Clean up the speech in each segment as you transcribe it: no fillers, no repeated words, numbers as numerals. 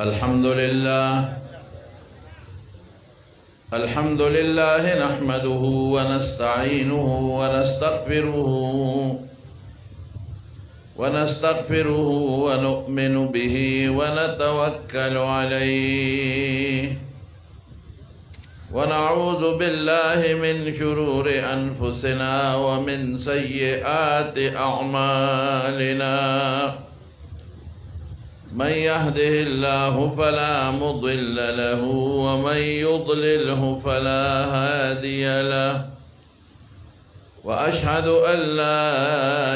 الحمد لله نحمده ونستعينه ونستغفره ونؤمن به ونتوكل عليه ونعوذ بالله من شرور أنفسنا ومن سيئات أعمالنا من يهده الله فلا مضل له ومن يضلله فلا هادي له وأشهد أن لا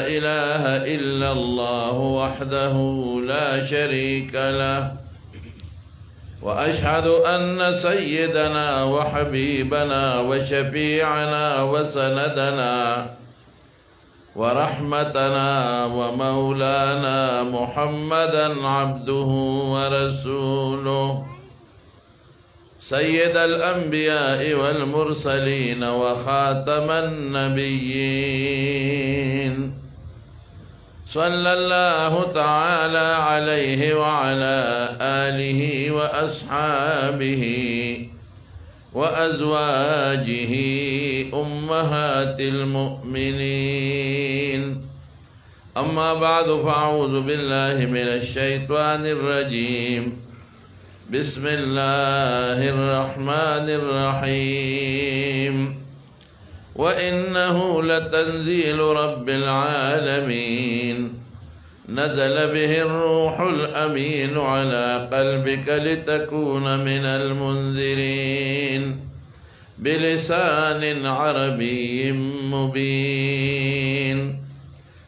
إله إلا الله وحده لا شريك له وأشهد أن سيدنا وحبيبنا وشفيعنا وسندنا ورحمتنا ومولانا محمدا عبده ورسوله سيد الأنبياء والمرسلين وخاتم النبيين صلى الله تعالى عليه وعلى آله وأصحابه وأزواجه أمهات المؤمنين أما بعد فأعوذ بالله من الشيطان الرجيم بسم الله الرحمن الرحيم وإنه لتنزيل رب العالمين نزل به الروح الأمين على قلبك لتكون من المنذرين بلسان عربي مبين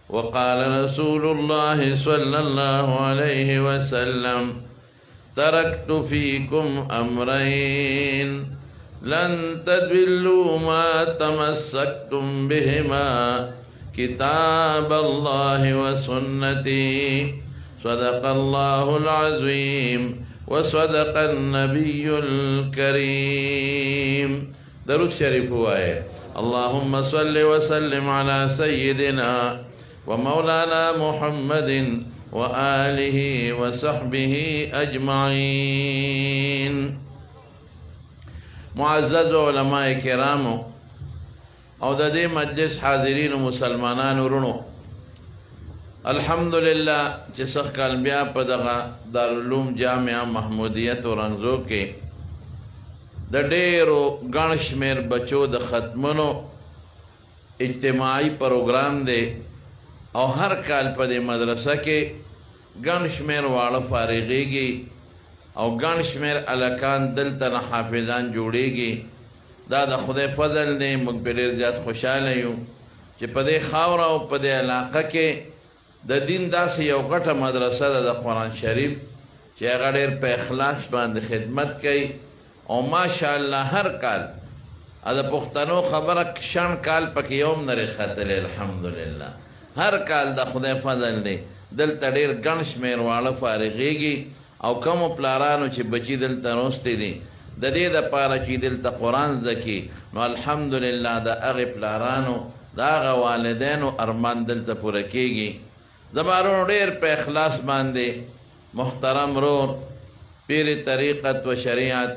وقال رسول الله صلى الله عليه وسلم تركت فيكم أمرين لن تضلوا ما تمسكتم بهما كتاب الله وسنتي صدق الله العظيم وصدق النبي الكريم درود شريف هو اللهم صل وسلم على سيدنا ومولانا محمد وآله وصحبه أجمعين معزز علماء کرامو او د دې مجلس حاضرین مسلمانانو ورونو الحمدلله چې څخه کال بیا په دغه دارالعلوم جامعه محمودیه تورنزو کې د ډېرو ګڼ شمېر بچو د ختمونو اجتماعي پروګرام دی او هر کال په دې مدرسه کې ګڼ شمېر واړه فارغېږي او ګڼ شمېر الکان دلته نه حافظان جوړېږي دا د خدای فضل دی موږ په ډېر زیات خوشحاله یو چې په دې خاوره او په دې علاقه کې د دین داسې یو غټه مدرسه ده د قرآن شریف چې هغه ډېر په اخلاص باندې خدمت کوي او ماشاءالله هر کال د پښتنو خبره شن کال پکې یوم نه ختلی الحمدلله هر کال د خدای فضل دی دلته ډېر ګڼ شمېر واړه فارغېږي او کومو پلارانو چې بچي دلته نوستې دي د دې دپاره چې دلته قرآن زده کړي نو الحمدلله د هغې پلارانو د هغه والدینو ارمان دلته پوره کېږي زما ورونو ډېر په اخلاص باندې محترم رور پیر طریقت و شریعت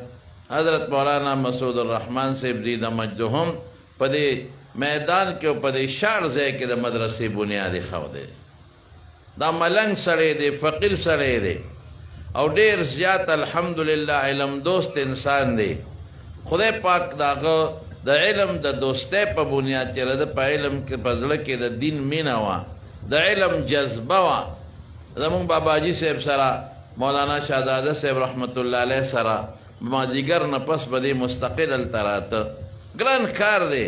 حضرت مولانا مسعود الرحمن صاحب زیده مجدهم په دې میدان کې او په دې شار ځای کې د مدرسې بنیاد ایښودی دا ملنګ سړی دی فقیر سړی دی او ډېر زیات الحمدلله علم دوست انسان دی خدای پاک داغه د علم د دوستۍ په بنیاد چې د په علم کې په زړه کې د دین مینه وه د علم جذبه وه زمونږ باباجي صاحب سره مولانا شهزاده صاحب رحمت الله علیه سره مازدیګر نه پس به دې مستقل هلته راته ګران کار دی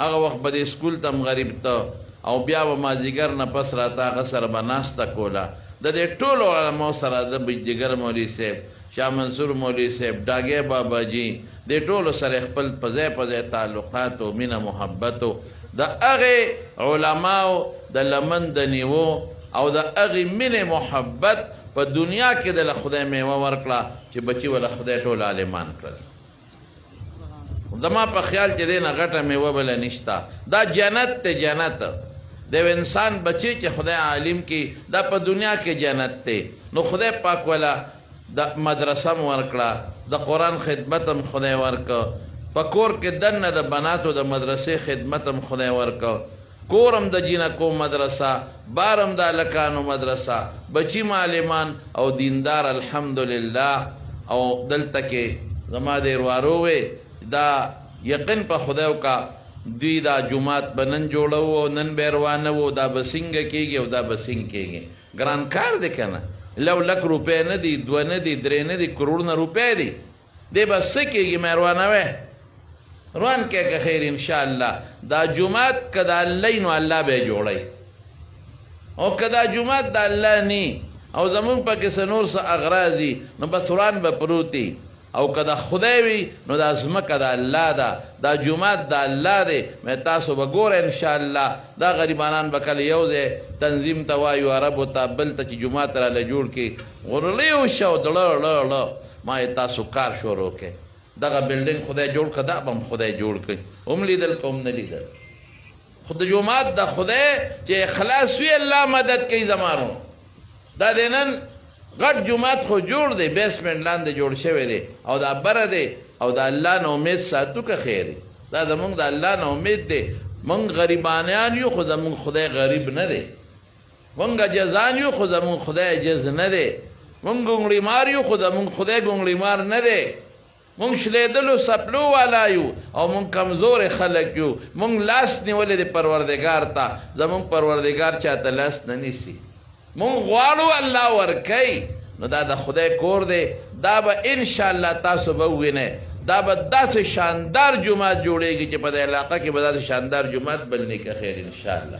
هغه وخت به دې سکول ته هم غریب ته او بیا به مازدیګر نه پس راته هغه سره به ناسته کوله د دې ټولو علماو سره د بجدګر مولوي صاحب شاه منصور مولوي صاحب ډاګی باباجي دې ټولو سره خپل په ځای په ځای تعلقات او مینه محبت د هغې علماو د لمن د نیوو او د هغې مینې محبت په دنیا کې د خدای میوه ورکړه چې بچي ولا خدای ټول عالمان کړل زما په خیال چې دې نه غټه میوه بله نشته دا جنت ته جنت د انسان بچی چې خدای عالم کی دا په دنیا کې جنت ته نو خدای پاک ولا د مدرسه م ورکړه د قرآن خدمت هم خدای ورکړه په کور کې دننه د بناتو د مدرسې خدمت هم خدای ورکړه کور هم د جینکو مدرسه بار هم د هلکانو مدرسه بچي معلمان او دیندار الحمدلله او دلته کې زما د وروارو وې دا یقین په خدای وکړه دوی دا جماعت به نن جوړو او نن به روانه وو دا به څنګه کېږي او دا به څنګه کېږي ګران کار دی که نه لو لک روپۍ نه دي دوه نه دي درې نه دي کروڑونه روپۍ دي دی به څه کېږي مې روانوی روان کې که خیر انشاءالله دا جماعت که د الله نو الله به یې جوړی او که دا جماعت د الله نی او زمونږ پکې څه نور څه اغراض دي نو بس روان به پروت او که د خدای وي نو دا ځمکه د الله ده دا جومات د الله دی مې تاسو به ګوره انشاءالله دا غریبانان به کله یو ځای تنظیم ته وایو عربو ته بل ته چې جومات راله جوړ کړي غرلی وشه او دړه ما یې تاسو کار شروع کړئ دغه بلډینګ خدای جوړ کړه دا به هم خدای جوړ کړي هم لیدل که هم نه لیدل خو د جومات د خدای چې اخلاص وي الله مدد کوي زمانو دا دی نن غټ جماعت خو جوړ دی بیسمنټ لاندې جوړ شوی دی او دا بره دی او د الله نه امید ساتو که خیر دا زمونږ د الله نه امید دی مونږ غریبانیان یو خو زمونږ خدای غریب نه دی مونږ عجزان یو خو زمونږ خدای عجز نه دی مونږ ګونګړیمار یو خو زمونږ خدای ګونګړیمار نه دی مونږ شلیدلو سپلو والا یو او مونږ کمزور خلک یو مونږ لاس نیولې د پروردګار ته زمونږ پروردګار چاته لاس نه نیسي مونږ غواړو الله ورکوي نو دا د خدای کور دی دا به انشاءالله تاسو به ووینئ دا به داسې شاندار جومات جوړیږي چې په دې علاقه کې به داسې شاندار جومات بل نه که خیر انشاءالله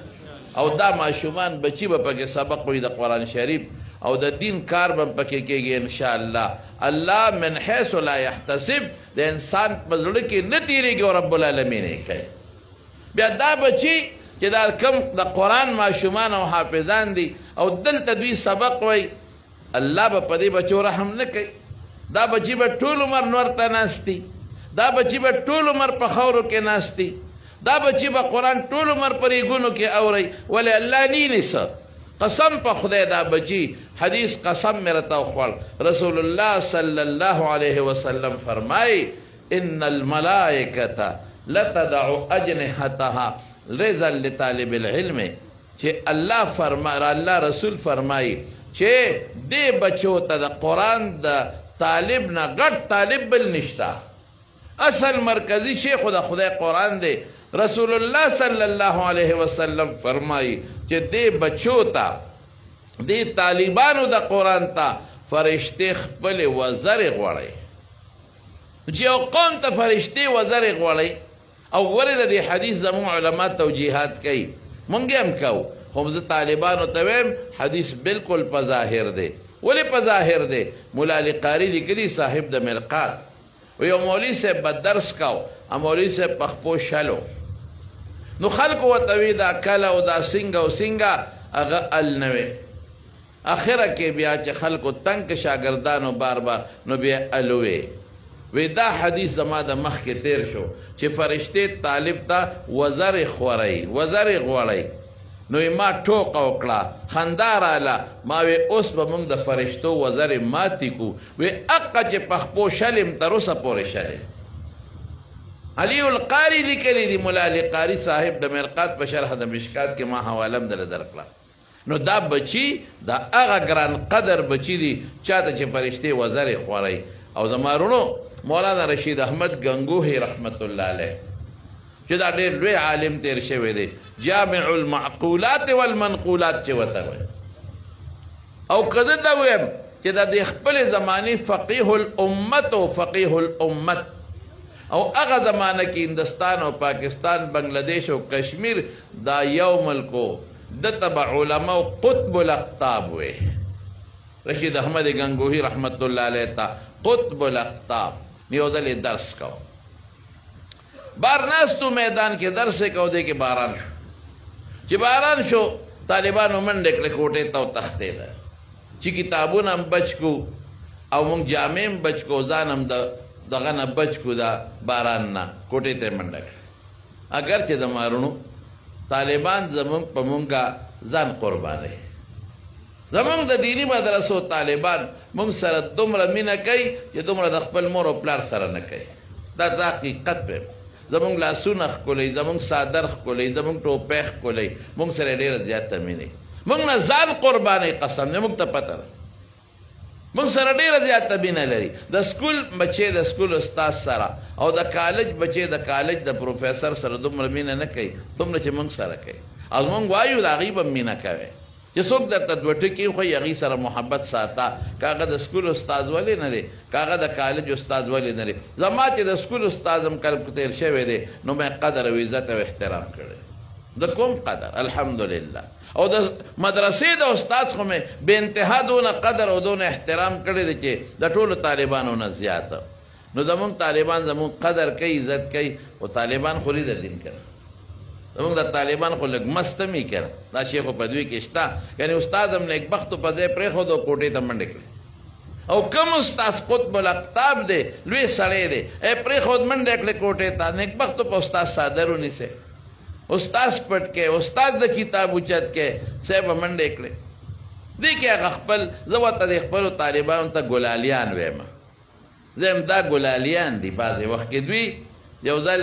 او دا ماشومان بچي به پکې سبق وي د قرآن شریف او د دین کار به پکې کېږي انشاءالله الله من حیث لا یحتسب د انسان په زړه کې نه تېرېږي او رب العالمین یې کوي بیا دا بچي چې دا کم د قرآن ماشومان او حافظان دي او دلته دوی سبق وای الله به په دې بچو رحم نه کوي دا بچي به ټول عمر نور ته ناستي دا بچي به ټول عمر په خاورو کې ناستي دا بچي به قرآن ټول عمر په ریګونو کې اوري ولې الله نی نیسه قسم په خدای دا بچي حدیث قسم مې راته وخوړ رسول الله صلی الله علیه وسلم فرمایي ان الملائکة لتدع اجنحتها رضا لطالب العلم چې الله رسول فرمایي چې دې بچو ته د قرآن د طالب نه غټ طالب بل نشته اصل مرکزی شیخ د خدای قرآن دی رسول الله صلی الله علیه وسلم فرمایي چې دې بچو ته دې طالبانو د قرآن ته فرشتې خپلې وزرې غواړي چې یو قوم ته فرشتې وزرې غواړي او ولې د دې حدیث زموږ علما توجیحات کوي مونږ هم کوو خو زه طالبانو ته وایم حدیث بالکل په ظاهر دی ولې په ظاهر دی مولا علی قاري لیکلي صاحب د مرقات و یو مولوي صاحب به درس کاو مولوي صاحب په خپو شلو نو خلکو ورته وي دا کله او دا څنګه او څنګه هغه ال نه وی اخره کې بیا چې خلکو تنګ شاګردانو بار بار نو بیا الوي وی دا حدیث زما د مخ کې تیر شو چې فرشتې طالب ته وزر خوري وزر غوړی نو ما ټوکه وکړه خندا راله ما وی اوس به موږ د فرشتو وزر ماتې کو وی اقه چې په خپو شلم تر اوسه پورې شلم علی القاری لیکلی دی مولا علی قاری صاحب د مرقات په شرح د مشکات کې ما حواله هم دله درکړه نو دا بچي دا هغه ګران قدر بچي دي چاته چې فرشتې وزر خوري او زمارونو مولانا رشید احمد گنگوہی رحمت اللہ علیہ چې دا ډېر لوی عالم تیر شوی دی جامع المعقولات والمنقولات چې ورته وایي او که زه دا ویم چې دا د خپلې زمانې فقیه الامت او فقیه الامت او هغه زمانه کې هندوستان او پاکستان بنگلادیش او کشمیر دا یو ملکو د تبع علماء قطب الاقطاب وی رشید احمد گنگوہی رحمت اللہ علیہ تا قطب الاقطاب نیو دلی درس کو بار ناستو میدان کې درس کو دے کہ باران شو چې باران شو طالبانو منډه کړه کوټې ته تختې ده چې کتابونه هم بچ کو او موږ جامع هم بچ کو ځان هم دغه نه بچ کو دا باران نه کوټې ته منډه کړه اگر چې د مارونو طالبان زمونږ په مونږه ځان قربانوي زمونږ د دیني مدرسو طالبان مونږ سره دومره مینه کوي چې دومره د خپل مور او پلار سره نه کوي. دا حقیقت دی. زمونږ لاسونه ښکلوي، زمونږ څادر ښکلوي، زمونږ ټوپۍ ښکلوي، مونږ سره ډېره زیاته مینه کوي. مونږ نه ځان قربانوي، قسم دی، مونږ ته پته ده. مونږ سره ډېره زیاته مینه لري. د سکول بچې د سکول استاد سره او د کالج بچې د کالج د پروفیسر سره دومره مینه نه کوي دومره چې مونږ سره کوي. او مونږ وایو د هغوی به مینه کوئ چې څوک درته دوه ټکي وښایي هغوی سره محبت ساته. که هغه د سکول استاد ولې نه دی، که هغه د کالج استاد ولې نه دی. زما چې د سکول استاد هم کله تېر شوی دی نو مې قدر او عزت او احترام کړی د کوم قدر الحمدلله. او د مدرسې د استاد خو مې بې انتها دونه قدر او دونه احترام کړی دی چې د ټولو طالبانو نه زیاته. نو زمونږ طالبان زمونږ قدر کوي، عزت کوي. خو طالبان خو د دین کړه، زمونږ د طالبان خو لږ مست هم یې کړه. دا شی خو په دوی کې شته. یعنې استاد هم نیکبختو په ځای پرېښود او کوټې ته منډې کړې. او کوم استاد قطب الاقطاب دی، لوی سړی دی، پرېښود منډې کړې کوټې ته. نیکبختو په استاد څادر ونیسئ، استاد پټ کې، استاد د کتاب اوچت کې، صاحب منډې کړې. دې کې هغه خپل زه ورته د خپلو طالبانو ته ګلالیان ویم. زه هم دا ګلالیان دي. بعضې وخت کې دوی یو ځل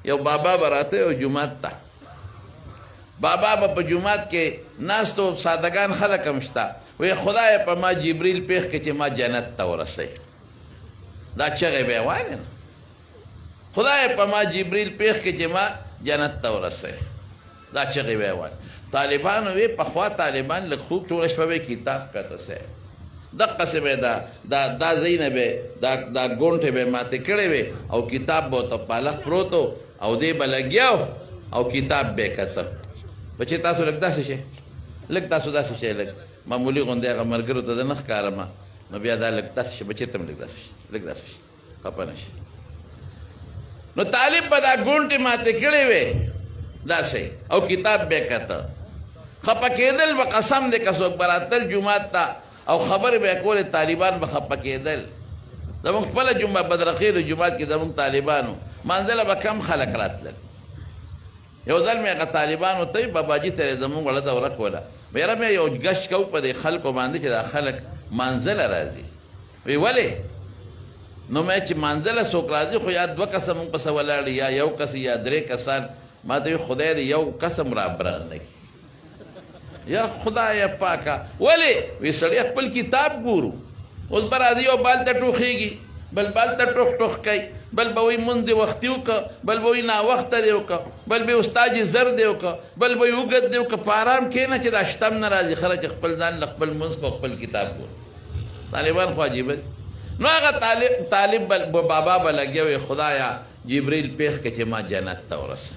یو بابا به راته یو جومات ته، بابا به په جومات کې ناستو، سادهګان خلک هم شته. وی خدای په ما جبریل پیښ کړي چې ما جنت ته ورسوي. دا چغې به یې وایي، خدای په ما جبریل پیښ کړي چې ما جنت ته ورسوي. دا چغې به یې وایي. طالبانو وی پخوا طالبان لږ خوب ټوله شپه به کتاب کته سه دقسې به دا ځای نه به دا ګونټې به ماتې کړې وې او کتاب به ورته پالک پروت و او دی به لګیا او کتاب به یې کته. بچې تاسو لږ داسې شئ، لږ تاسو داسې شئ، لږ معمولي غوندې هغه ملګرو ته زه نه ښکارم. نو بیا دا لږ داسې شي، بچې ته هم لږ داسې شي، لږ داسې شي، خفه نه شي. نو طالب به دا ګونټې ماتې کړې وې داسې او کتاب به یې کته. خفه کېدل به قسم دی که څوک به راتل جومات ته او خبرې به یې کولې، طالبان به خفه کېدل. زمونږ خپله بدرخیلو جومات کې زمونږ طالبانو منزله به کم خلک راتلل. یو ځل مې هغه طالبانو ته باباجي ته یې زمونږ وړه دوره کوله، یاره مې یو ګشت کوو په دې خلکو باندې چې دا خلک منزله راځي. وی ولې؟ نو مې چې منزله څوک راځي خو یا دوه کسه مونږ پسې ولاړ یا یو کس یا درې کسان. ما ته وی خدای دې یو قسم را برغ نه کړي. یا خدای پاکه ولې؟ وی سړی خپل کتاب ګورو، اوس به راځي یو بال ته ټوخېږي، بل بال ته ټوخ ټوخ کوي، بل به وایي مونځ دې وختي وکړه، بل به وایي ناوخته دې وکړه، بل به استاد یې زر دې وکړه، بل به یې اوږد دې وکړه. په ارام کښېنه چې دا شتم نه راځي. خلک خپل ځان له خپل مونځ په خپل کتاب ګوري. طالبان خو عجیبه دي. نو هغه طالب بابا به لګیا وي خدایا جبریل پیښ کړه چې ما جنت ته ورسه.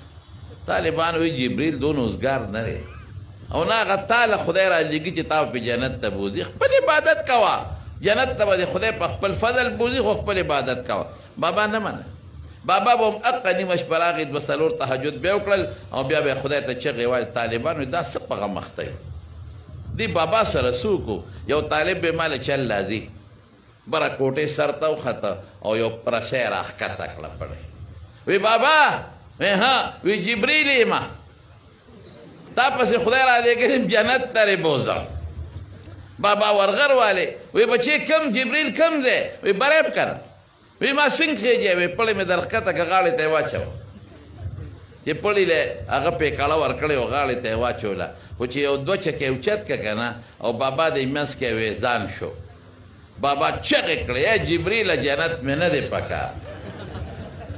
طالبان وایي جبریل دون اوزګار نه دی او نه هغه تا له خدای رالیږي چې تا په جنت ته بوځي. خپل عبادت کوه، جنت ته به خدای په خپل فضل بوځي، خو خپل عبادت کوه. بابا نه منه. بابا به هم اقا نیمه شپه راغی، دوه څلور تهجد بیا وکړل او بیا به خدای ته چغې وایي. طالبانو دا څه په غم اخته یو. دی بابا سره څوک و، یو طالب به ماله چل راځي، بره کوټې سر ته وخته او یو پرسۍ راښکته کړه پړی. وی بابا وی ها وی جبریل یمه تا پسې خدای را لېږلیم جنت ته رې بوځم. بابا ورغر والے وی بچې کم جبریل کم ځای؟ وی برېب کنه. وی ما څنګه خېجی؟ وی پړی مې در ښکته که غاړې ته یې واچوه. چې پړی له هغه پیکاړه ورکړې وه غاړې ته یې واچوله، خو چې یو دوه چکې اوچت که که نه او بابا د یې منځ کې ویزان شو. بابا چغې کړې ای جبریله جنت مې نه دی پکار،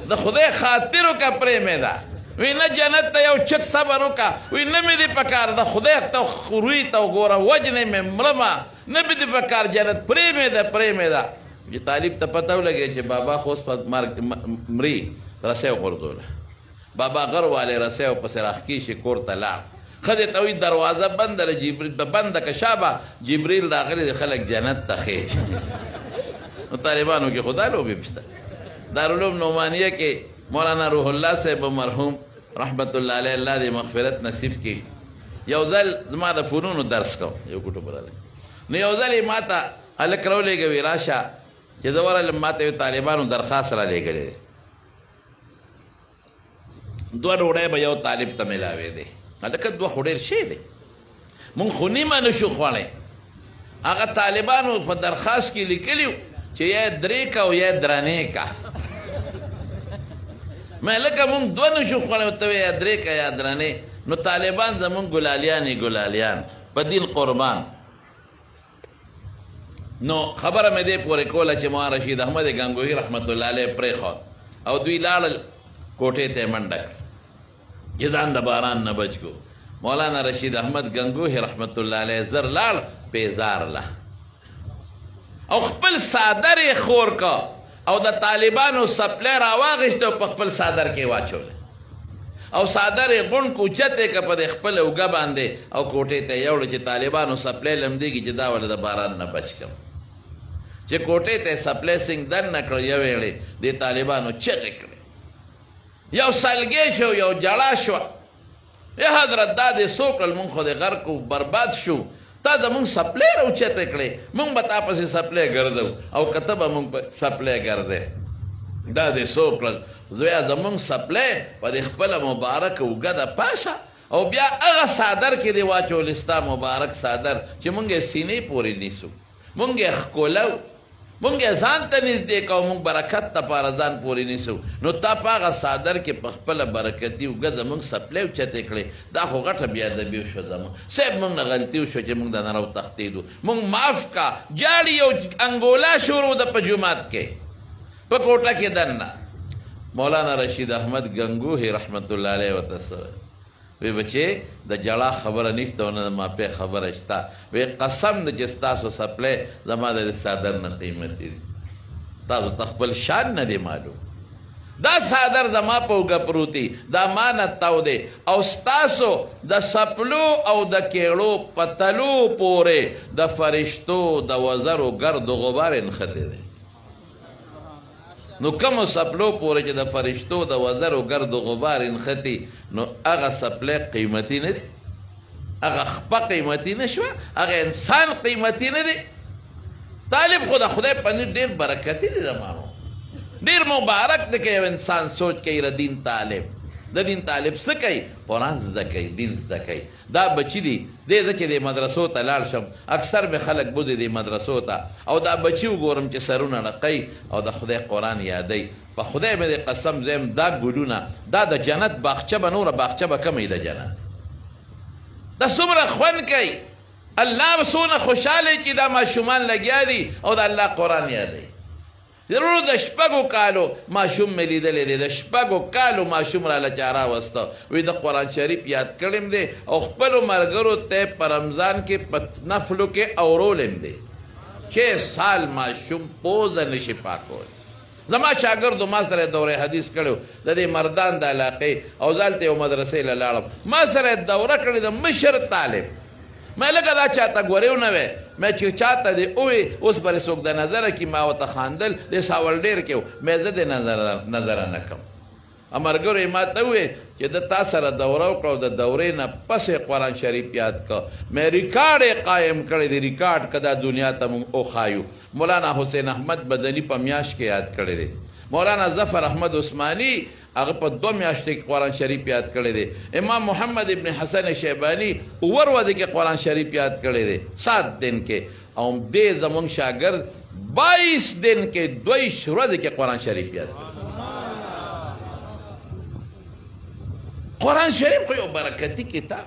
د خدای خاطر وکړه پرې مې ده. وی نه جنت ته یو چک صبر وکړه. وی نه مې دې پکار د خدای ته روی ته وګوره وجنې مې مرمه، نه مې دې پکار جنت پرې مې ده پرې مې ده. چې طالب ته پته ولګېد چې بابا خو اوس په مري رسۍ وغورځوله. بابا غر والے رسۍ ورپسې راښکېشي کور ته لاړ. ښځې ته وایي دروازه بنده ده، جبریل به بنده که شابه جبریل راغلی دی خلک جنت ته خېج. نو طالبانو کې خو دا لوبې شته. دارالعلوم نعمانیه کې مولانا روح الله صاحب مرحوم رحمت الله علیه الله دې مغفرت نصیب کړي، یو ځل زما د فنونو درس کوم یو کوټو پر راغلی. نو یو ځل یې ما ته هلک راولېږه، وی راشه چې زه ورغلم ما ته طالبانو درخواست رالیږلی دی، دوه ډوډۍ به یو طالب ته میلاوې دی. هلکه دوه خو ډېر شی دی، مونږ خو نیمه نه شو خوړی. هغه طالبانو په درخواست کې لیکلیو چې یا درې کا او یا درنې کا مې لکه مونږ دوه نشو خوړلی ورته وې یا درې کا یا درنې نو طالبان زمونږ ګلالیان په دین قربان. نو خبره مې دې پورې کوله چې مولانا رشید احمد ګنگوهي رحمت الله علیه پرېښود او دوی لاړل کوټې ته منډه کړه چې ځان د باران نه بچ کو. مولانا رشید احمد ګنگوهي رحمت الله علیه زر لاړ بیزار له او خپل صادر یې خور کا او د طالبانو سپلی راواغېسته او په خپل صادر کې واچوله او صادر یې غونډ کو اوچت یې که په د خپل اوږه باندې او کوټې ته یې وړه چې طالبانو سپلی لمدېږي چې دا ولې د باران نه بچ کړم. چې کوټې ته یې سپلی سنګ دننه کړه یو ویلې دې طالبانو چغې کړې یو سلګۍ شو یو جړه شوه ای حضرت دا دې څو کړل مونږ خو دې غرق و برباد شو تا زمونږ سپلی راوچته کړې مونږ به تا پسې سپلی ګرځو او که ته به مونږ په سپلی ګرځې دا دې څو کړل زویه زمونږ سپلی په دې خپله مبارک اوږه د پاسه او بیا هغه صادر کې دې واچول ستا مبارک صادر چې مونږ یې سینې پورې نیسو مونږ یې ښکلو مونږ یې ځان ته نږدې کوو مونږ برکت دپاره ځان پورې نیسو نو تا په هغه صادر کې په خپله برکتي اوږه زمونږ سپلی اوچتې کړې دا خو غټه بېادبي وشوه زمونږ صاحب مونږ نه غلطي وشوه چې مونږ د نه راوتښتېدو مونږ معاف کا جاړي یو انګولا شروع ده په جومات کې په کوټه کې دننه. مولانا رشید احمد ګنگوهي رحمت الله علیه ورته څه وی بچې د جړه خبره نشته او نه د ماپې خبره شته وی قسم ده چې ستاسو سپلی زما د صادر نه قیمتي دي تاسو ته خپل شان نه دی معلوم دا صادر زما په اوږه پروت دی دا ما نه تاو دی او ستاسو د سپلو او د کیړو په تلو پورې د فرشتو د وزرو ګرد و غبار نښتې دی نو کومو سپلو پورې چې د فرشتو د وزرو ګرد و غبار نښتي نو هغه سپلی قیمتي نه دی هغه خپه قیمتي نه شوه هغه انسان قیمتي نه دی. طالب خو د خدای په نزد ډېر برکتي دی زمانو ډېر مبارک دی که یو انسان سوچ کوي د دین طالب د دین طالب څه کوي قرآن زده کوي دین زده کوي دا بچي دي دی زه چې د مدرسو ته لاړ شم اکثر مې خلک بوځي د مدرسو ته او دا بچي وګورم چې سرونه ړقوي او د خدای قرآن یادوي په خدای مې د قسم زیم دا ګلونه دا د جنت باغچه به نوره باغچه به کمه د جنت دا څومره خوند کوي الله به څونه خوشحاله چې دا ماشومان لګیا دي او د الله قرآن یادوي. ضرور د شپږو کالو ماشوم مې لیدلی دی د شپږو کالو ماشوم راله چا راوسته وی د قرآن شریف یاد کړیم دی او خپلو ملګرو ته په رمضان کې په نفلو کې اورولم دی 6 سال ماشوم پوزه نشي پاکولی. زما شاګردو ما سره دوره حدیث کړو د دې مردان د علاقې او زالته یو مدرسې له لاړم ما سره دوره کړې د مشر طالب مې لکه دا چاته ګورې ونه وی مې چې چاته دې ووی اوس پرې څوک د نظره کې ما ورته خاندل د ساول ډېر کې مې زه د نظره نه کړم ملګرو یې ما ته ووی چې د تا سره دوره وکړه د دورې نه پس قرآن شریف یاد کړه مې ریکارډ یې قایم کړی دی ریکارډ که دا دنیا ته مونږ وښایو. مولانا حسین احمد بدني په میاشت کې یاد کړی دی مولانا ظفر احمد عثماني هغه په 2 میاشتې کې قرآن شریف یاد کړی دی امام محمد ابن حسن شیباني اوور ورځې کې قرآن شریف یاد کړی دی 7 دن کې او دې زمونږ شاګرد 22 دن کې 22 ورځې کې قرآن شریف یاد کړی. قرآن شریف خو یو برکتي کتاب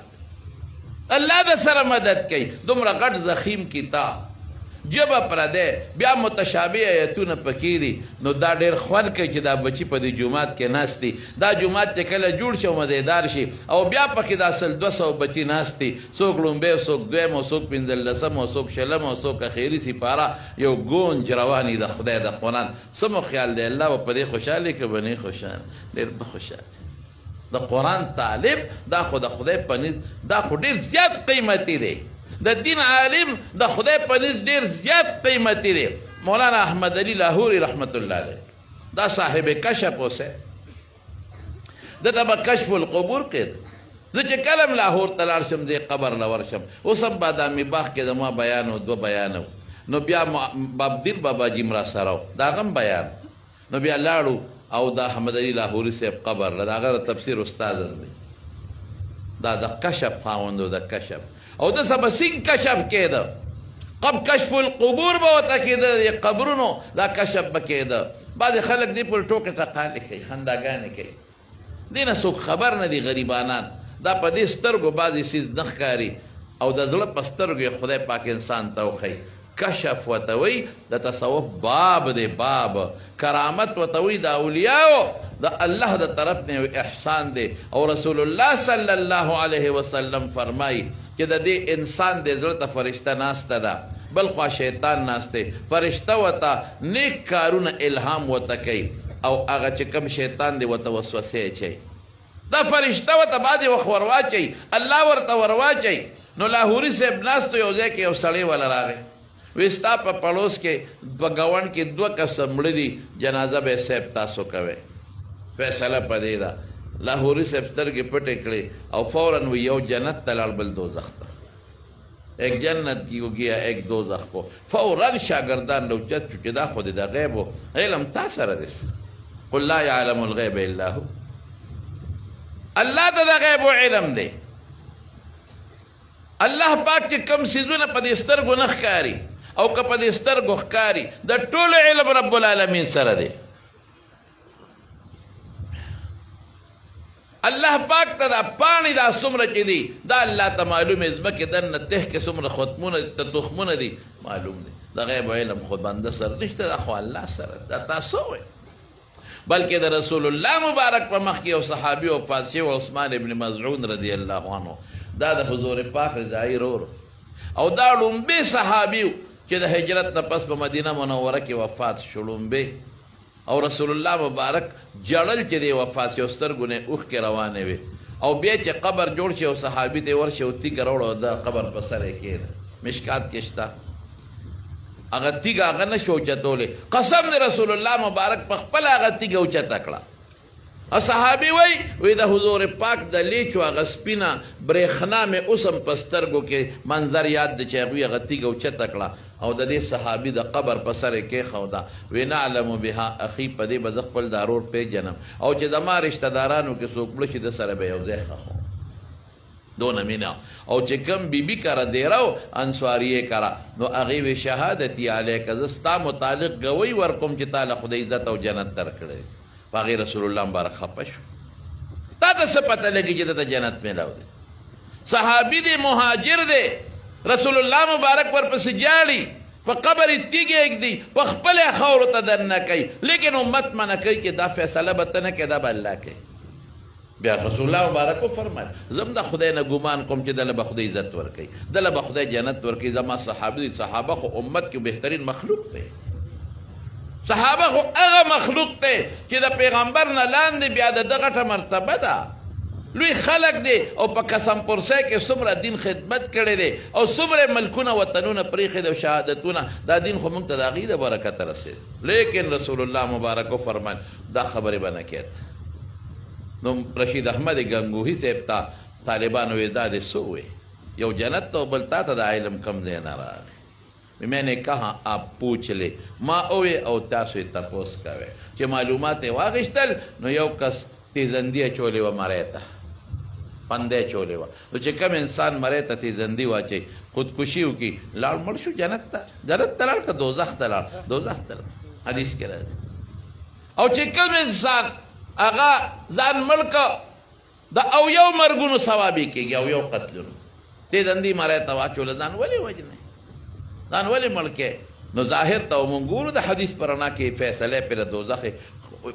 الله د سره مدد کوي دومره غټ زخیم کتاب جبه پرده بیا متشابه آیتونه پکې دي نو دا ډېر خوند کوي چې دا بچي په دې جومات کې ناست دي دا جومات چې کله جوړ شي او مزیدار شي او بیا پکې دا 200 بچي ناست دي څوک لومبی څوک دویم او څوک 15 او څوک 20 او څوک اخري سپاره یو ګونج رواني د خدای د قرآن سمو خیال دی الله به په دې خوشحاله که به نه خوشحال ډېر به خوشحال د قرآن طالب دا خو د خدای په نزد دا خو ډېر زیات قیمتي دی د دین عالم د خدای په نزد ډېر زیات قیمتي دی. مولانا احمد علي لاهوري رحمت الله علیه دا صاحب کشف اوسه دته به کشف القبور کې زه چې کلم لاهور ته لاړ شم دې قبر له ورشم اوس هم بادامي باغ کې زما بیان او 2 بیان نو بیا بابدین بابا جی مرا سره دا غم بیان نو بیا لاړو او دا احمد علي لاهوري صاحب قبر له هغه تفسیر استاد دی دا د کشف خاوند د کشف او د سبا سین کشف کېده کشف القبور به ورته کېده د قبرونو دا کشف به کېده. بعضې خلک دې پورې ټوکې ټقالې کوي، خنداګانې کوي، دې نه څوک خبر نه دي غریبانان. دا په دې سترګو بعضې څیز نه ښکاري او د زړه په سترګو یې خدای پاک انسان ته وښیي. کشف ورته وایي د تصوف باب دی، باب کرامت ورته وایي د اولیاو د الله د طرف نه یو احسان دی. او رسول الله صلی الله علیه وسلم فرمایي چې د دې انسان د زړه ته فرشته ناسته ده، بل خوا شیطان ناسته، فرشته ورته نیک کارونه الهام ورته کوي او هغه چې کوم شیطان دی ورته وسوسې اچوي. دا فرشته ورته بعضې وخت ورواچوي، الله ورته ورواچوي. نو لاهوري صاحب ناستو یو ځای کې یو سړی وله راغی، وی ستا په پړوس کې په ګاونډ کې 2 کسه مړه دي، جنازه به صاحب تاسو کوئ، فیصله په دې ده. لاهوري صاحب سترګې پټې کړې او فوراً وی یو جنت ته لاړ، بل دوزخ ته. ایک جنت کی گیا ایک دوزخ کو. فوراً شاگردان لوچت چو چې دا خود د غیب علم تا سره دی. قل لا يعلم الغیب الا هو. الله ته د غیب علم دی. الله پاک چې کم سیزونه په دې سترګو نه ښکاري او که په دې سترګو ښکاري، د ټولو علم رب العالمین سره دی. الله پاک ته دا پاڼې دا څومره چې دي دا الله ته معلوم دی، ځمکې دننه تح کې څومره ختمونه تخمونه دي معلوم دی. د غیب علم خو بنده سره نشته، دا خو الله سره. دا تاسو وایئ. بلکې د رسول الله مبارک په مخ کې یو صحابي وفات شوی و، عثمان ابن مظعون رضی الله عنه. دا د حضور پاک رضایي ورور او دا لومبی صحابي و چې د هجرت نه پس په مدینه منوره کې وفات شو، لومبی. او رسول الله مبارک جړل چې دی وفات شو، سترګو نه اوښکې روانې وې. او بیا چې قبر جوړ شي او صحابي ته ورشي او تیږه راوړه، دا قبر په سر یې کېده، مشکات کې شته. هغه تیږه هغه نه شو اوچتولی، قسم د رسول الله مبارک په خپله هغه تیږه اوچته کړه. او صحابي وی د حضور پاک د لیچو هغه سپینه برېښنا مې اوس هم په سترګو کې منظر یاد دی چې هغوی هغه تیږه اوچته کړه او د دې صحابي د قبر په سر یې کېښوده. وی نعلم بها اخي، په دې به زه خپل دا ورور پېژنم او چې د ما رشته دارانو کې څوک مړه شي د سره به یو ځای ښخوم. دونه مینه. او چې کوم بیبي کره دیره و انصاریې کره، نو هغې وی شهادتي علیکه، زه ستا متعلق ګوی ورکوم چې تا له خدای عزت او جنت درکړی. په هغې رسول الله مبارک خفه شو. تا ته څه پته لګي چې ته جنت میلاو دی؟ صحابي دی، مهاجر دی، رسول الله مبارک ورپسې جاړي، په قبر یې تیږې ایږدي، په خپله خاورو ته درنه کوي، لیکن امت منع کوي چې دا فیصله به ته نه کوې، دا به الله کوي. بیا رسول الله مبارک وفرمایل زم د خدای نه ګمان کوم چې دله به خدای عزت ورکوي، دله به خدای جنت ورکوي. زما صحابه دي، صحابه خو امت کې بهترین مخلوق دی. صحابه خو هغه مخلوق دی چې د پیغمبر نه لاندې بیا د ده غټه مرتبه ده، لوی خلق دی او په قسم پرسی کې څومره دین خدمت کړی دی او څومره ملکونه وطنونه پرېښي دی او شهادتونه. دا دین خو موږ ته د هغې د برکته رسېد، لیکن رسول الله مبارک وفرمایل دا خبرې به نه کېد. نو رشید احمد گنگوهی صاحب ته طالبانو وی دا دې څه ووی؟ یو جنت ته بل تا ته د علم کم ځای نه راغی. میں نے کہا آپ پوچھ لے، ما اوے او تاسو تپوس کوئے. چې معلومات یې واغشتل نو یو کس تیزندی اچولی و مری ته، پنده اچولی و. نو چې کم انسان مری ته تیزندی واچوي خودکشي وکړي، لاړ مړ شو جنت ته. جنت ته لاړ که دوزخ ته لاړ؟ دوزخ ته لاړ، حدیث کې راځي. او چې کم انسان هغه ځان مړ که د اویو مرګونو ثواب یې کېږي، اویو قتلونو. تیزندي مری ته واچوله، ځان ولې وجنئ؟ ځان ولې مړ کې؟ نو ظاهر ته موږ ګورو د حدیث په رڼا کې فیصله یې پرې دوزخ،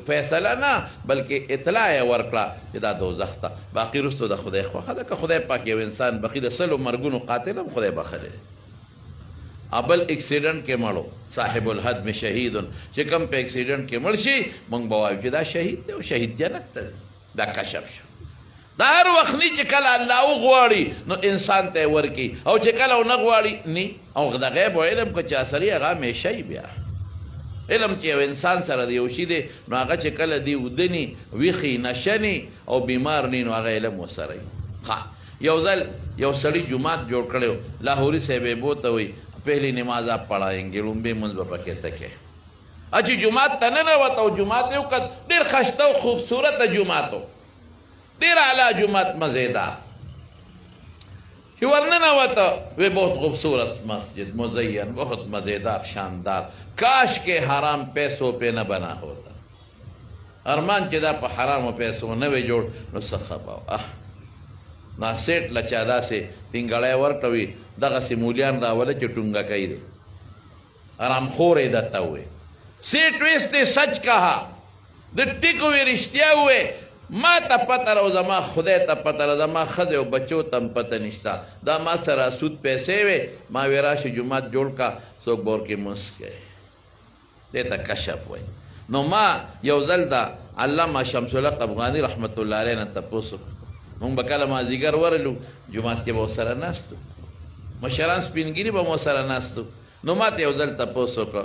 فیصله نه بلکې اطلاع یې ورکړه چې دا دوزخ ته. باقي وروستو د خدای خوښه ده که خدای پاک یو انسان بخي د 100 مرګونو قاتل هم خدای بخلی. ابل اکسیډنټ کې مړو، صاحب الحد شهید، چې کوم په اکسیډنټ کې مړ شي موږ به وایو چې دا شهید دی او شهید جنت ته. دا کشف شو. دا هر وخت نی چې کله الله وغواړي نو انسان ته ورکي او چې کله ونه غواړي نی. او د غیب علم که چا سره هغه همیشه وي. بیا علم چې یو انسان سره د یو شي دی نو هغه چې کله دی ودني ویښي نشني او بیمار نی نو هغه علم ورسره وي. یو ځل یو سړي جومات جوړ کړی و، لاهوري صاحب یې بوته وی پہلی نماز آپ پڑھائیں گے، لومبی منځ به پکې تکې. چې جومات ته ننوت او جومات یې وکت، ډېر ښایسته او خوبصورته جومات و، ډېر اعلی جومات، مزیدار. کہ ورننوتا وہ بہت خوبصورت مسجد مزین بہت مزیدار شاندار کاش کے حرام پیسوں پہ نہ بنا ہوتا ارمان چې دا په حرامو پیسو نه وی جوړ نو څه خبه نا سیټ لچا داسې ټینګړی ورته وي دغسې مولیان راوله چې ټونګه کوي دی حرامخور یې درته ووی سیټ ویس نے سچ کہا د ټیکو وی رښتیا ووی ما ته پته را زما خدای ته پته را زما ښځې او بچو ته هم پته نشته دا ما سره سود پیسې وې ما وی راشي جومات جوړ کا څوک به ورکې مونځ کوي دې ته کشف وایي نو ما یو ځل د علامه شمس الحق افغاني رحمت الله علیه نه تپوس مونږ به کله مازدیګر ورلو جومات کې به ورسره ناستو مشران سپینګیري به مو سره ناستو نو ما ته یو ځل تپوس وکړه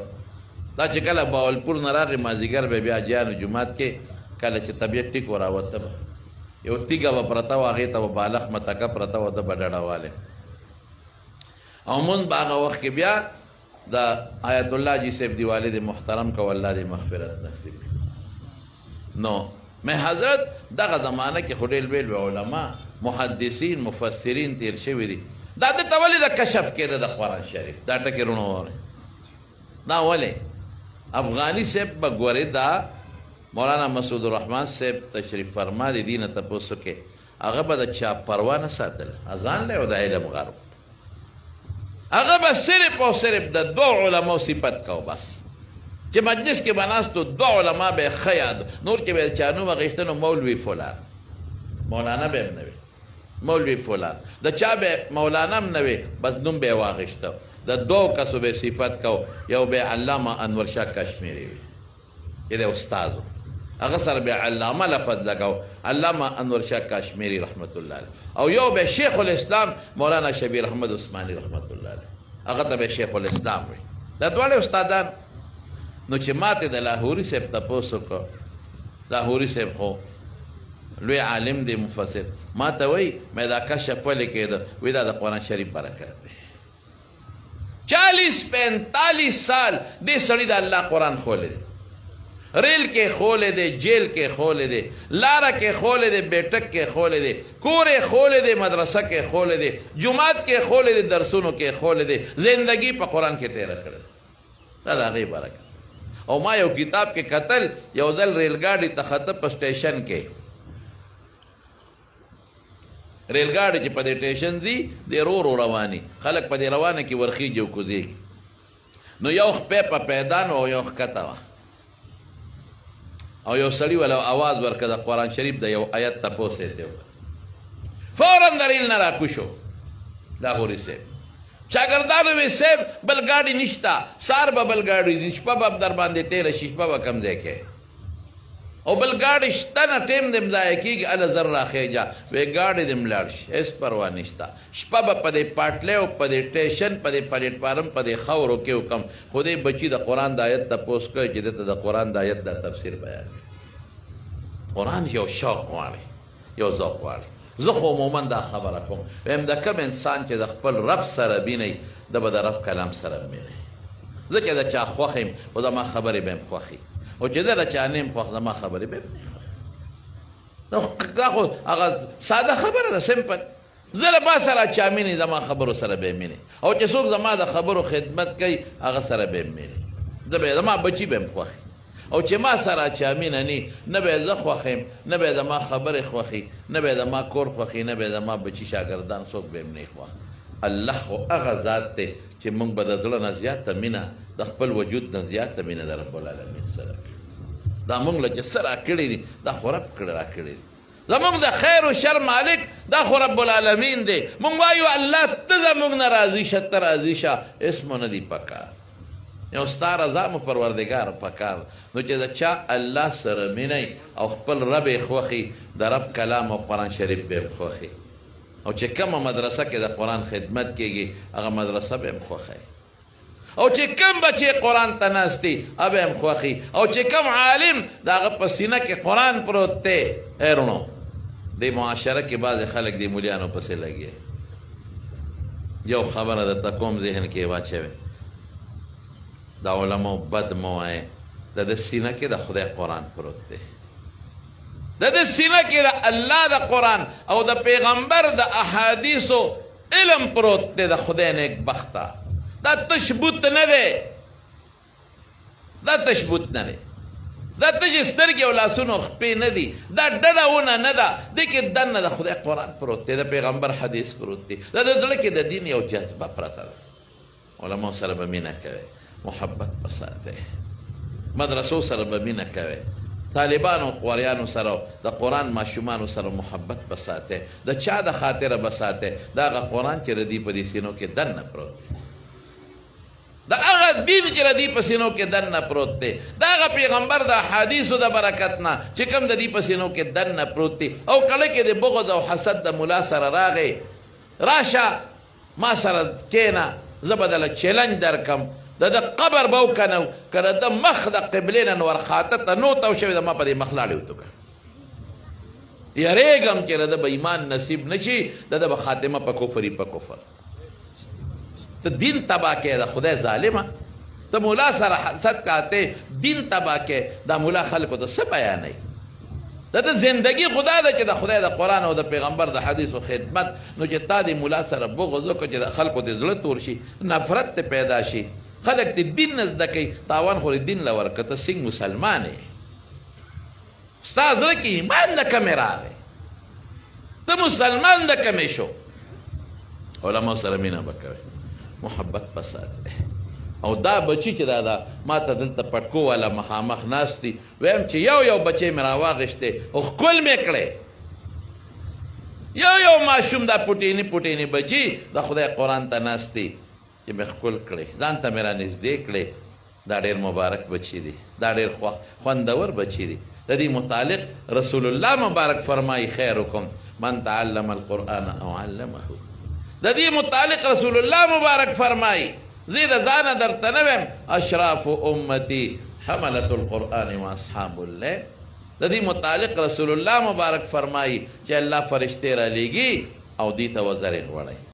دا چې کله باولپور نه راغی مازدیګر به بیا جانو جومات کې کله چې طبیعت ټیک وراوته به یو تیږه به پرته وه هغې ته به بالغ متکه پرته وه ده به ډډهوالی او مونږ به هغه وخت کې بیا د آیت الله جی صاحب دی والد محترم کو الله دی مغفرت نصیب نو میں حضرت دغه زمانه کې خو ډېر بیل علما محدثین مفسرین تیر شوي دي دا د ته ولې د کشف کېده د قرآن شریف دا ټکې رونو واورئ دا ولې افغاني صاحب به ګورې دا مولانا مسعود الرحمن صاحب تشریف فرما دی دینه تپوس کې هغه به د چا پروا نه ساتل اذان دی او د علم غرب هغه به صرف او صرف د دو علماء صفت کو بس چې مجلس کې به ناستو دو علما به ښه یاد نور چې به چا نوم اخیسته نو مولوي فلان مولانا به هم نه وي مولوي فلان د چا به مولانا هم نه وي بس نوم به یې واخیسته د دو کسو به صفت کو یو به علامه انور شاه کشمیري وي چې دی استاد هغه سره به علامه لفظ لګاو علامه انور شاه کشمیری رحمت الله علیه او یو به شیخ الاسلام مولانا شبیر احمد عثماني رحمت الله علیه هغه ته به شیخ الاسلام وي دا دواړه استادان نو چې ماته د لاهوري صاحب تپوس وکړه لاهوري صاحب خو لوی عالم دی مفسر ما ته وایي مې دا کشف ولې کېده وایي دا د قرآن شریف برکت دی 40-45 سال دې سړي د الله قرآن خولی دی ریل کې خولې دی جیل کې خولې دی لاره کې خولې دی بیټک کې خولې دی کور یې خولې دی مدرسه کې خولې دی جومات کې خولې دی درسونو کې خولې دی زندگی په قرآن کې تېره کړې دا د هغې برکت او ما یو کتاب کې کتل یو ځل ریل ګاډي ته خطه په سټیشن کې ریل ګاډي چې په دې سټیشن ځي دی رو رو رواني خلک په دې روانه کې ورخیږي او کوزېږي نو یو خپې په پیدان او یو ښکته وه او یو سړي ولا आवाज ورکړه د قرآن شریف د یو آیت تپوس یې دی فوراً د ریل نه راکوشو لاهوري صاحب شاګردانو وی صاحب بل ګاډي نشته سار به بل ګاډي ځي شپه به هم در باندې تېره شي شپه به کم ځای کې او بل ګاډي شته نه ټیم دې هم ضایع کېږي هله زر راخېجه وی ګاډي دې هم لاړ شي هېڅ پروا نشته شپه به په دې پاټلۍ او په دې ټیشن په دې پلیټفارم په دې خاورو کې وکم خو دې بچي د قرآن د آیت تپوس کوي چې دې ته د قرآن د آیت د تفسیر بیان قرآن یو شوق غواړي یو ذوق غواړي زه خو عموما دا خبره کوم وایم د کوم انسان چې د خپل رب سره وینئ د به د رب کلام سره وینئ زه چې د چا خوښ یم خو زما خبرې به یم خوښي او چې زه د چا نه یم خوښ زما خبرې به یم دا خو هغه ساده خبره ده سمپل زه له ما سره چا مینې زما خبرو سره به یې مینې او چې څوک زما د خبرو خدمت کوي هغه سره به یې مینې زما بچي به یم خوښي او چې ما سره چا مینه نی نه به زه خوښ یم نه به زما خبرې خوښي نه به زما کور خوښي نه به زما بچي شاګردان څوک به یم نه خوښ الله خو هغه ذات دی چې موږ به د زړه نه زیاته مینه د خپل وجود نه زیاته مینه د رب العالمین سره دا موږ له چې څه راکړي دي دا خو رب راکړي دي زموږ د خیر و شر مالک دا خو رب العالمین دی موږ وایو الله ته زموږ نه راضي شه ته راضي شه اسمو نه دي پکار یو ستا رضا مو پروردګار پکار نو چې د چا الله سره مینئ او خپل رب یې خوښي د رب کلام او قرآن شریف به یې خوښي او چې کومه مدرسه کې د قرآن خدمت کېږي هغه مدرسه به یې خوښي او چې کوم بچې قرآن ته ناست دي هغه به یې خوښي او چې کوم عالم د هغه په سینه کې قرآن پروت دی هیرونو دې معاشره کې بعضې خلک دې مولیانو پسې لګي یو خبره درته کوم ذهن کې واچوئ دا علماء بد مو وایي د ده سینه کې د خدای قرآن پروت دی د ده سینه کې د الله د قرآن او د پیغمبر د احادیثو علم پروت دی د خدای نیک بخته دا تشبوت نه دی دا تشبوت نه دی دا تش سترګې او لاسونه خپې نه دي دا ډډهونه نه ده دې کې دننه د خدای قرآن پروت دی د پیغمبر حدیث پروت دی دا د زړه کې د دین یو جذبه پرته ده علماء سره به مینه کوئ محبت به ساتئ مدرسو سره به مینه کوئ طالبانو قواریانو سره د قرآن ماشومانو سره محبت به ساتئ د چا د خاطره به ساتئ د هغه قرآن چې ردي په دې سینو کې دننه پروت دی د هغه دین چې ردي په سینو کې دننه پروت دی د هغه پیغمبر د احادیثو د برکت نه چې کوم د دې په سینو کې دننه پروت دی او کله کې د بغض او حسد د ملا سره راغی راشه ما سره کښېنه زه به دله چیلنج درکم د قبر به وکنو که د مخ د قبلې نه ورخاته ته نو تاو شوې ده ما په دې مخ لاړې وتوکړه یریږم چې د به ایمان نصیب نه شي د به خاتمه په کفري په کفر ته دین تباه کې د خدای ظالمه ته مولا سره حسد کاته دین تباه کې دا مولا خلکو ته څه بیانوي د زندگی خدا ده چې د خدای د قرآن او د پیغمبر د حدیث و خدمت نو چې تا د مولا سره بغض وکړه چې د خلکو د زړه تور شي نفرت ته پیدا شي خلک د دین نه زده کوي تاوان خو د دین له ورکه ته څنګه مسلمان یې ستا زړه کې ایمان د کمې راغی ته مسلمان د کمې شو علماء سره مینه به کوئ محبت به ساتئ او دا بچی چې دا ما ته دلته پټکو والا مخامخ ناست دي ویم چې یو بچی مې راواغېشتی او ښکل مې کړی یو ماشوم دا پوټیني بچي د خدای قرآن ته ناست دي چې مې ښکل کړی ځان ته مې رانږدې کړی دا ډېر مبارک بچي دي دا ډېر خوندور بچي دي د دې متعلق رسول الله مبارک فرمایي خیرکم من تعلم القرآن او علمه د دې متعلق رسول الله مبارک فرمایي زه د ځانه درته نه ویم اشراف امتي حملة القرآن و اصحاب الليل د دې متعلق رسول الله مبارک فرمایي چې الله فرشتې را لیږي او دې ته وزرې غوړوي